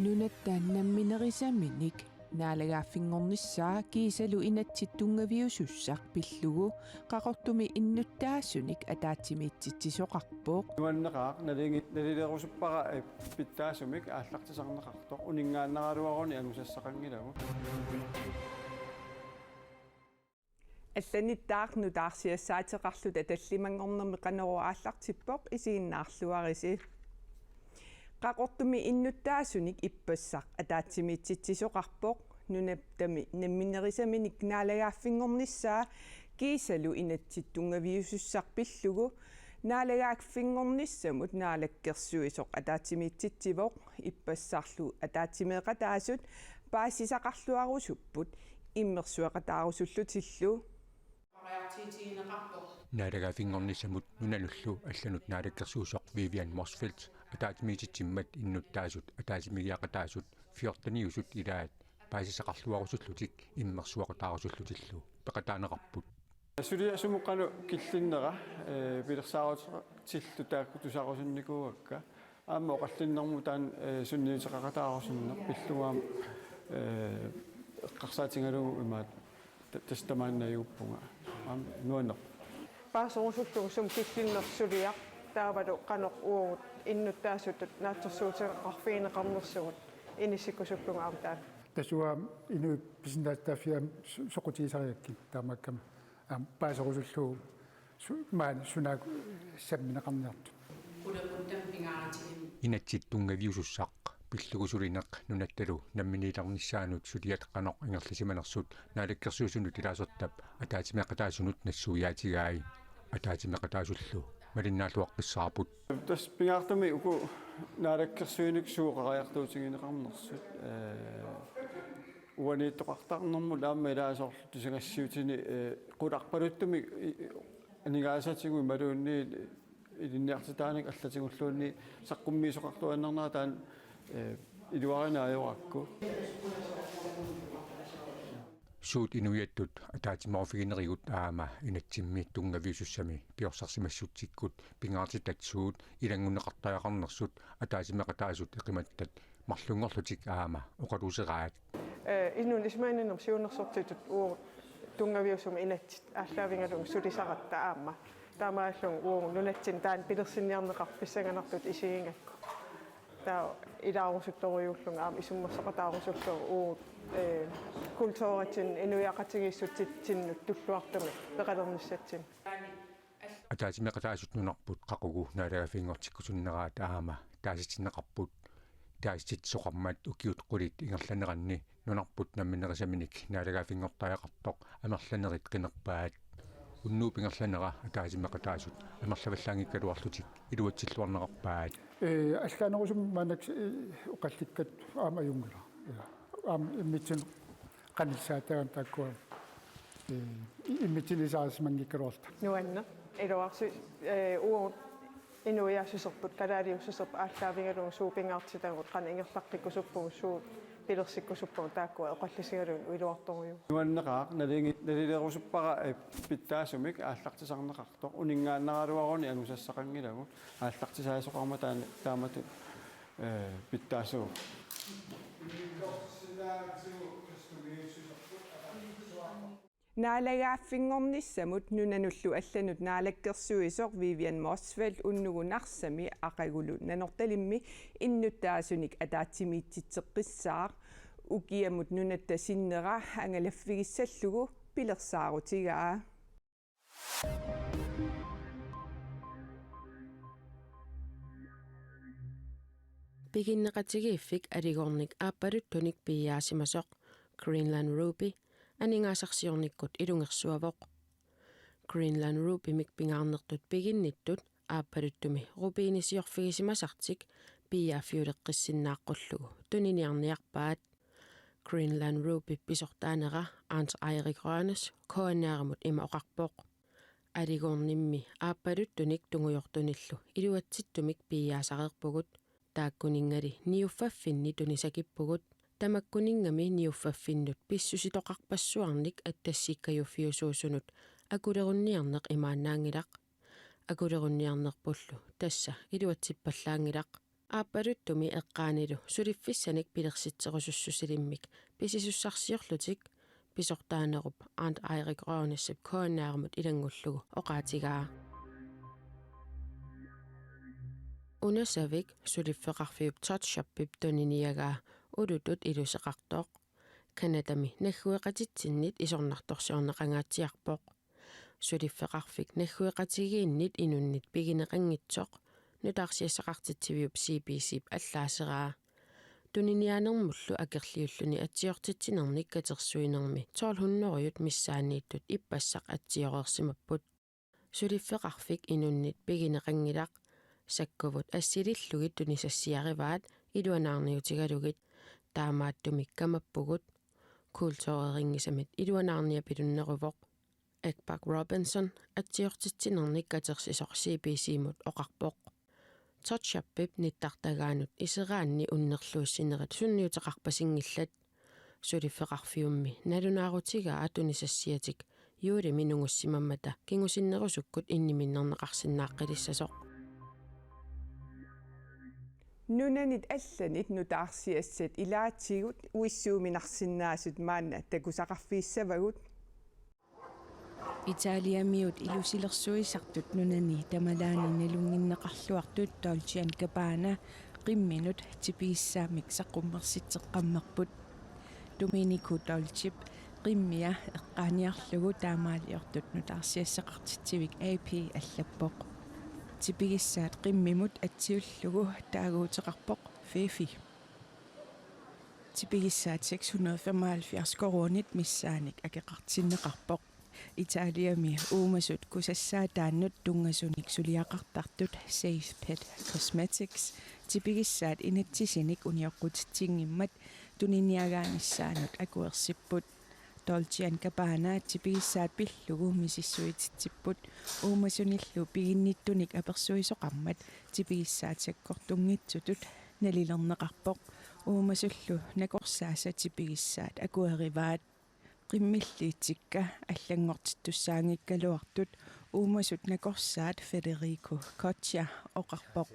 нунаттааннамминерисаминик наалagaaффингорнissaa кисалу инатситтунгаviusussaq пиллугу qaqortumi иннуттаассуник атаатсимиитситсисоqarpoq нуаннеqaaq налилерусуппара питтаасумик ааллартисарнеqartoq унингааннераалуаруни ангусассақангилагу алланиттаарну таарсиассаатеқарлута таллимангорнерми qanеруааллартиппоq isииннаарлуариси qaqortumi иннуттаасуник иппассақ атаатсимиитситсисоqarpoq нунаттами намминерисаминик наалагааффингорнissaa кисалу инатситтунгаviusussaq пиллугу наалагааффингорнissamут наалаккерсуисоq атаатсимиитситсивоq иппассаарлу атаатсимеэқатаасут паассисақарлуарусуппут иммерсуэқатаарусуллутиллу наалагааффингорнissamут нуналуллу алланут наалаккерсуусоq Vivian Morsfeldt атаатимиититсиммат иннуттаасут атаатимигиақатаасут 14-усут илаат паасисақарлуарусуллутик иммерсуақатаарусуллутиллу пеқатаанеқарпут сулиасумуққану киллиннера пилерсаарутиллу таакку тусаарусунникуугакка аама оқаллиннэрму таан сунниитеқақатаарусуннер пиллугаам эққарсаатингалугу имаат тастамааннаюуппунга аама нуаннер паасорусуллугу сум киллиннерсулиақ таавалу qanoq uut иннуттаасутут наатсерсуутеқарфиинеқарнерсугут инисиккусуллунга аамтаа тасуа ину писиндааттаафиам соқутисариакки таамаккам паасорусуллугу маан сунаак самминеқарниарту инатситтунгаviusussaq пиллугусулинеқ нунатталу намминиларниссаанут сулиат qanoq ингерлисиманерсут наалаккерсуусунут илаасертап атаатимеқатаасунут нассуяатигаи атаатимеқатаасуллу малиннаалуаққиссаарпут тас пингаартами уку наалаккерсуиник сууқариартуутигинеқарнерсут уанииттоқартарнэрму лаама илаасоорлу тусагассиутини қуларпалуттуми анигаасатигуи малуунни илинниартитааник аллатигуллуунни саққуммиисоқартуаннернаа таан илуаринаajorакку суут инуяттут атаатиморфигинеригут аама инатсиммииттунгаviusussами пиорсарсимассутсиккут пингаартитатсуут илангуннеқартаақарнерсут атаатимеқатаасут эқиматтат марлунгорлутик аама оқалусераат иннун исмааниннер сиунерсортитут уу тунгаviusum инатсит ааллаавингалун сулисаратта аама таамааллун уу нунатсин таан пилерсинниарнеқарписсаганартут исигингакку таа илаарусутториуллунга аама исуммерсақатаарусуллу уу культууритин инуяқатигиссутситсиннут туллуартами пеқалерниссатсин атаатимеқатаасут нунарпут қақугу наалагафингортиккусуннераат аама тааситиннеқарпут тааситсоқармаат укиут қулит ингерланеранни нунарпут намминерисаминик наалагафингортаақартоқ амерланерит қинерпаат уннуу пингерланера атаатимеқатаасут амерлаваллаангиккалуарлутик илуатсиллуарнеқарпаат аллаанерусум маанак оқалликкат аама юнгила аама иммитсин qanilsaataam takkua иммитилисаарисмангиккалуарта нуанна илуарсу уу инуяасусерпут калаалиуссусерп ааллаавингалуун суупингаартитагут qan ингерлаққиккусуппугу суу пилерсиккусуппугу тааккуа эқаллисигалуун уилуарторюу нуаннеqaaq налилерусуппара питтаасумик ааллартисарнеқартоқ унингааннераалуаруни ангусассақангилагу ааллартисаасоқарма таамату питтаасуу наалагааффингорнissamут нунануллу алланут наалаккерсуисоқ Vivian Morsfeldt уннугунарсами ақагулу нанорталимми иннуттаасуник атаатсимиитситсеққиссаар укиамут нунатта синнера ангалаффигиссаллугу пилерсаарутигаа пигиннеқатигииффик алигорник ааппалуттуник пияасимасоқ Greenland Ruby анингаасарсиорниккут илунгерсуавоқ Greenland Ruby мик пингаарнертут пигинниттут ааппалуттуми рубиинисиорфигисимасартик пиаафиулеққиссиннааққуллугу туниниарниарпаат Greenland Ruby писортаанера Ans Eirik Rønnes коанаарамут има оқарпоқ алигорнимми ааппалуттуник тунгуйортуниллу илуатситтумик пиаасареерпугут тааккунингали ниуффаффинни тунисакиппугут тамаккунингами ниуффаффиннут писсуситоқарпассуарник аттассиккаюффиусуусунут акулерунниарнеқ имаанаангилақ акулерунниарнерпуллу тасса илуатсиппаллаангилақ ааппалуттуми эққаанилу сулиффиссаник пилерситсерусуссусилиммик писисуссарсиорлутик писортаанеруп Aunt Eirik Rønnesip кооннаармут илангуллугу оқаатигаа унасавик сулиффеқарфиуп тотшаппип тониниагаа улутут илусеқартоқ канадами наггуеқатитсиннит исорнарторсиорнеқангаатсиарпоқ сулиффеқарфик наггуеқатигииннит инуннит пигинеқангитсоқ нутаарсиассақартитсивиуп CBC аллаасераа тунинианермуллу акерлиуллуни атсиортитсинерник катерсуинерми 1200-ют миссаанииттут иппассақ атсиорерсимаппут сулиффеқарфик инуннит пигинеқангилақ саккувут ассилиллугит тунисассиариваат илуанаарниутигалугит таамааттумик камаппугут култорерингисамит илуанаарния пилуннерувоқ Ekbak Robinson атсиортитсинерник катерсисоқ CBC-мут оқарпоқ тотшаппип ниттартагаанут исераанни уннерлууссинерат сунниутеқарпасингиллат сулиффеқарфиумми налунаарутигаа атунисассиатик юули минунгуссимаммата кингусиннерусуккут инниминнернеқарсинааққилиссасоқ нунанит алланит нутаарсиассат илаатигут уиссууминарсинаасут маанна такусақарфииссавагут Italiamiut ilusilersuisartut nunani tamalaani nalunginneqarluartut Dolce & Gabbana qimminut tipiissaamik saqqummersitseqqammerput Domenico Dolcip qimmia eqqaaniarlugu taamaaliortut nutaarsiassaqartitsivik AP allappoq tipigissaat qimmimut atsiullugu taaguuteqarpoq Fifi tipigissaat 675 koronit missaanik akeqartinneqarpoq Italiami uumasut kusassaa taannut tungasunik suliaqartartut Safe Pet Cosmetics tipigissaat inatsisinik unioqqutittingimmat tuniniagaanissaanut akuersipput Dolce & Gabbana tipigissaat pillugu misissuititsipput uumasunillu piginnittunik apersuisoqarmat tipigissaat sakkortunngitsutut nalilerneqarpoq uumasullu nakorsaasa tipigissaat akuerivaat qimmilliitikka аллангортиттуссаангиккалуартут уумасут накорсаат Federico Coccia оқарпоқ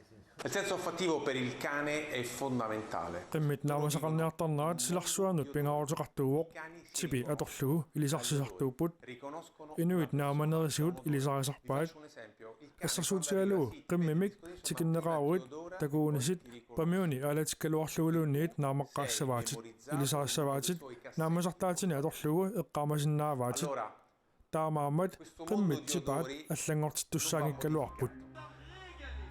Il senso affettivo per il cane è fondamentale. Qimmit naamасақарниартарнаат силарсуанут пингаорутеқартууоқ типи аторлугу илисарсисартууппут инуит нааманерисигут илисарисарпаат ассерсуутигалуу қиммимик тикиннеқааруит такуунисит памиуни алатиккалуарлугулуунниит наамаққаассаваатит илисариссаваатит наамасартаатини аторлугу эққаамасиннааваатит таамаамат қиммит типаат аллангортиттуссаангиккалуарпут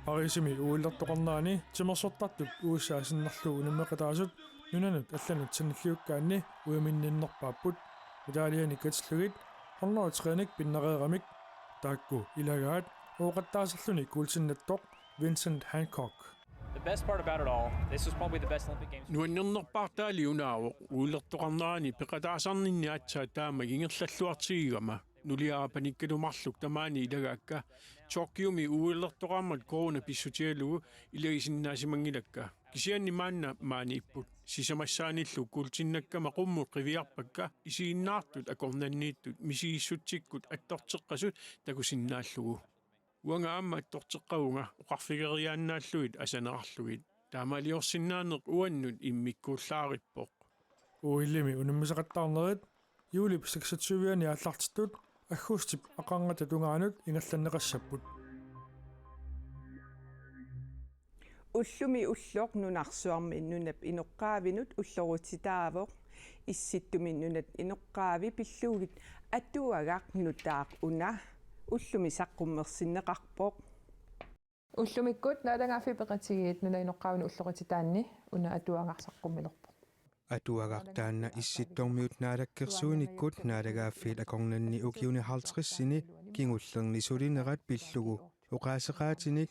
арисими уиллертоқарнаани тимерсортартук уиссаасиннарлугу наммеқатаасут нунанут алланут саниллиуккаанни уяминниннерпааппут италиани катиллугит хорнеритреник пиннереерамик таакку илагаат ooqattaasarluni kuulsinnattoq Vincent Hancock. The best part about it all, this was probably the best Olympic Games. Nuannernerpaartaali unaawo uillertoqarnaani peqataasarninniatsaa taama ingerlalluartigigama nuliarapanikkalumarluk tamaani ilagaakka Tokyomi uillertoqarmat korona pissutialugu ilagisinnaasimanngilakka kisianni maanna maaniipput sisamassaanillu kuultinnakkama qummut qiviarpakka isiinnaartut akornanniittut misiissuttikkut attorteqqasut takusinnaallugu uanga amma attorteqqaunga uqarfigeriaannaalluit asanerarlugit taamaliorsinnaaneq uannut immikkuullaarippoq uillimi unammisaqattaarnerit juulip 26 аллартиттут аггустип аққангата тунгаанут ингерланнеқассаппут уллуми уллоқ нунарсуарми нунап иноққаавинут уллорутитаавоқ исситтуми нунат иноққаави пиллуугит атуагақ нутаақ уна уллуми саққуммерсиннеқарпоқ уллумиккут наалангаафи пеқатигиит нуна иноққаавину уллорутитаанни уна атуагаарсаққуммилерпоқ атуагартаанна исситтормиут наалаккерсуиниккут наалагааффиит акорнанни укиуни 50-сини кингуллерни сулинерат пиллугу уqaасеqaatiник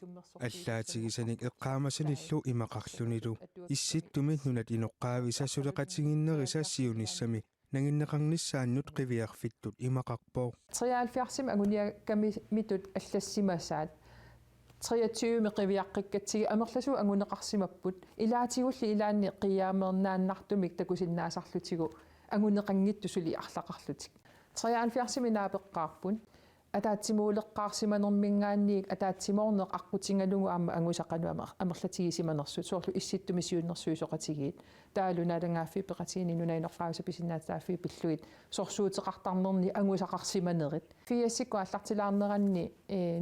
аллаатигисаник эққаамасаниллу имақарлунилу исситтумит нунат иноққаави сасулеқатигиннериса сиуниссами нагиннеқарниссааннут қивиарфиттут имақарпоо 73 агуния ками митут аллассимасаат 23 меқивиаққиккатсиги амерласу агунеқарсимаппут илаатигулли илаанни қиаамернааннартумик такусиннаасарлутигу агунеқангиттусули арлақарлутик 73 минаапеққарпун атаатсимуулеққарсиманермингаанниик атаатсимоорнеқ аққутингалугу аама ангусақануама амерлатигисиманерсут соорлу исситтумисиуннэрсуисоқатигиит таалу налангааффи пеқатигини нунаинорфаавса писиннаатааффи пиллуит сорсуутеқартарнерни ангусақарсиманерит фиассикку аллартилаарнеранни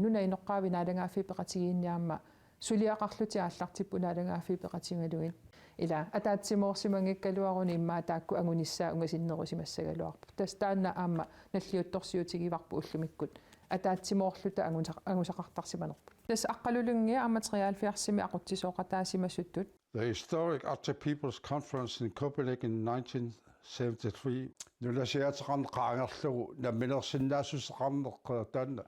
нунаиноққаави налангааффи пеқатигиинниаама сулиақарлути ааллартиппу налангааффи пеқатингалугин ила атаатсимоорсимангиккалуаруни иммаа таакку ангуниссаа унгасиннерусимассагалуарпу тастаанна аама наллиутторсиутигиварпу уллумиккут атаатсимоорлута ангусақартарсиманерпу тас аққалулунгиа аматериал фиарсими ақутсисооқатаасимассуттут The Historic Arctic Peoples Conference in Copenhagen in 1973 нуласиатеқарнеқаангерлугу намминерсиннаасусеқарнеқ таанна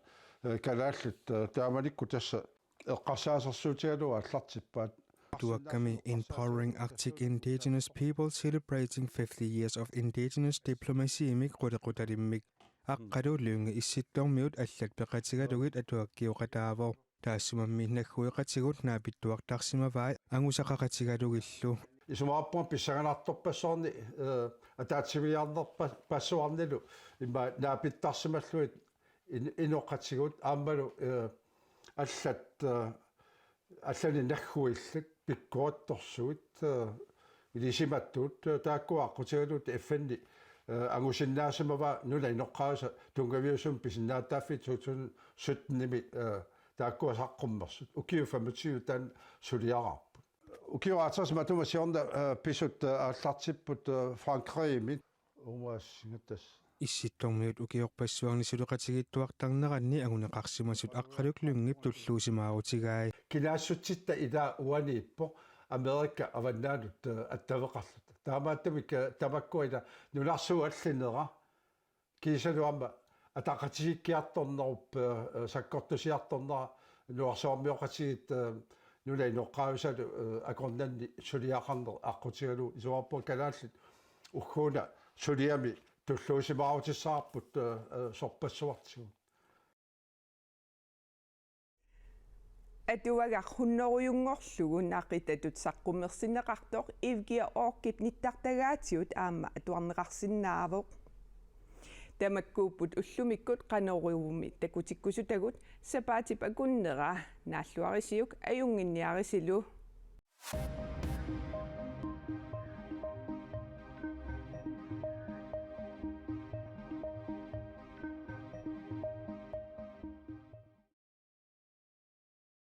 калааллут тааманикку тасса эққарсаасерсуутигалуа аллартиппаат Tuakami Empowering Arctic Indigenous People Celebrating 50 Years of Indigenous Diplomacy imik qutaqutalimmik aqqaluulluunga issittormiut allat peqatigalugit atuakkiuqataavo taassumammi nagguiqatigut naapittuartarsimavai angusaqaqatigalugillu исумааппуа писсаганарторпассоорни атаатсимиарнерпа пассуарнилу имма наапиттарсималлуит иноққатигут ааммалу аллат аллани наггуиллак пиккуатторсуит илисиматтуут тааккуаққутигалуут FN-ни ангусиннаасимава нула иноққааса тунгавиусум писиннаатааффи 2017-ними тааккуасаққуммерсут укиу 25 таан сулиараарпут укиу атасматумасиорна писут ааллартиппут Франкриими умаассингатас исситтормиут укиорпассуарни сулеқатигиттуартарнеранни агунеқарсимасут аққалуклунгип туллуусимаарутигаи кинаассутситта ила уанииппо Америка аваннаанут аттавеқарлута таамааттамик тамаккуила нуларсуу аллинера кисалуама атақатигиккиарторнеруп саккортусиарторнера нуарсуармиоқатигит нулаиноққаусалу акорнанни сулиақарнер аққутигалу исуарпо калааллит уххуна сулиами туллуусимаарутиссаарпут сорпассуартигу атуагахуннеруйунгорлугу наақитатут саққумерсинеқартоқ ивгиа ооркит ниттартагаатиут аама атуарнеқарсинаавоқ тамаккууппут уллумиккут қанеруйууми такутиккусутагут сапаатип акуннера нааллуарисиук аюнгинниарисилу